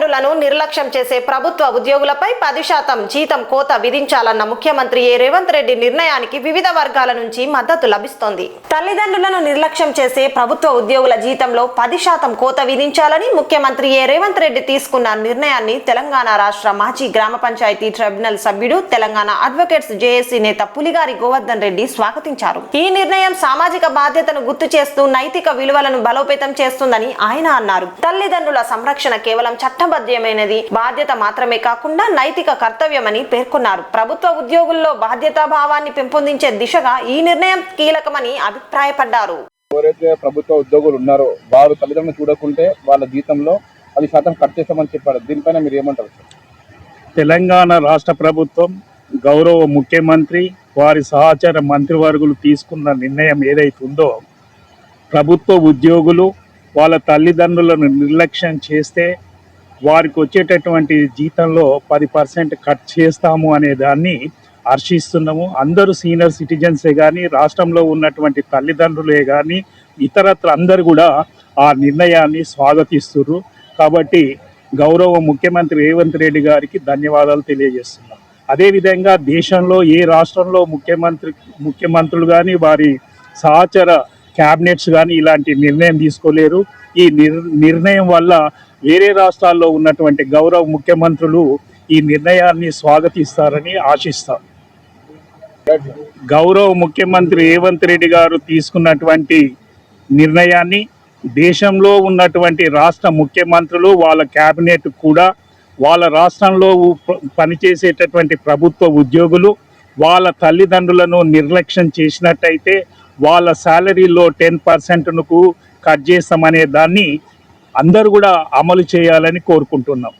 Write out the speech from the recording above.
తల్లిదండ్రులను నిర్లక్ష్యం చేసే ప్రభుత్వ ఉద్యోగులపై 10% జీతం కోత విధించాలన్న ముఖ్యమంత్రి రేవంత్ రెడ్డి నిర్ణయానికి వివిధ వర్గాల నుంచి మద్దతు లభిస్తోంది. తల్లిదండ్రులను నిర్లక్ష్యం చేసే ప్రభుత్వ ఉద్యోగుల జీతంలో 10% కోత విధించాలని ముఖ్యమంత్రి రేవంత్ రెడ్డి తీసుకున్న నిర్ణయాన్ని తెలంగాణ రాష్ట్ర మాజీ గ్రామ పంచాయతీ ట్రిబ్యునల్ సభ్యుడు, తెలంగాణ అడ్వకేట్స్ జేఏసీ నేత పులిగారి గోవర్ధన్ రెడ్డి స్వాగతించారు. ఈ నిర్ణయం సామాజిక బాధ్యతను గుర్తు చేస్తూ నైతిక విలువలను బలోపేతం చేస్తుందని ఆయన అన్నారు. తల్లిదండ్రుల సంరక్షణ కేవలం చట్టబద్ధమైనది బాధ్యత మాత్రమే కాకుండా నైతిక కర్తవ్యమని పేర్కొన్నారు. ప్రభుత్వ ఉద్యోగుల్లో బాధ్యతా భావాన్ని పెంపొందించే దిశగా ఈ నిర్ణయం కీలకమని అభిప్రాయపడ్డారు. ఎవరైతే ప్రభుత్వ ఉద్యోగులు ఉన్నారో వారు తల్లిదండ్రులు చూడకుంటే వాళ్ళ జీతంలో 10% కట్ చేస్తామని చెప్పారు. దీనిపైన మీరు ఏమంటారు? తెలంగాణ రాష్ట్ర ప్రభుత్వం గౌరవ ముఖ్యమంత్రి వారి సహచర మంత్రివర్గులు తీసుకున్న నిర్ణయం ఏదైతే ఉందో, ప్రభుత్వ ఉద్యోగులు వాళ్ళ తల్లిదండ్రులను నిర్లక్ష్యం చేస్తే వారికి వచ్చేటటువంటి జీతంలో 10% కట్ చేస్తాము అనే దాన్ని హర్షిస్తున్నాము. అందరూ సీనియర్ సిటిజన్సే కానీ, రాష్ట్రంలో ఉన్నటువంటి తల్లిదండ్రులే కానీ, ఇతరత్ర అందరూ కూడా ఆ నిర్ణయాన్ని స్వాగతిస్తున్నారు. కాబట్టి గౌరవ ముఖ్యమంత్రి రేవంత్ రెడ్డి గారికి ధన్యవాదాలు తెలియజేస్తున్నాం. అదేవిధంగా దేశంలో ఏ రాష్ట్రంలో ముఖ్యమంత్రులు కానీ వారి సహచర క్యాబినెట్స్ కానీ ఇలాంటి నిర్ణయం తీసుకోలేరు. ఈ నిర్ణయం వల్ల వేరే రాష్ట్రాల్లో ఉన్నటువంటి గౌరవ ముఖ్యమంత్రులు ఈ నిర్ణయాన్ని స్వాగతిస్తారని ఆశిస్తాం. గౌరవ ముఖ్యమంత్రి రేవంత్ రెడ్డి గారు తీసుకున్నటువంటి నిర్ణయాన్ని దేశంలో ఉన్నటువంటి రాష్ట్ర ముఖ్యమంత్రులు వాళ్ళ క్యాబినెట్ కూడా వాళ్ళ రాష్ట్రంలో పనిచేసేటటువంటి ప్రభుత్వ ఉద్యోగులు వాళ్ళ తల్లిదండ్రులను నిర్లక్ష్యం చేసినట్టయితే వాళ్ళ శాలరీలో 10%కు కట్ చేస్తామనే దాన్ని అందరూ కూడా అమలు చేయాలని కోరుకుంటున్నాం.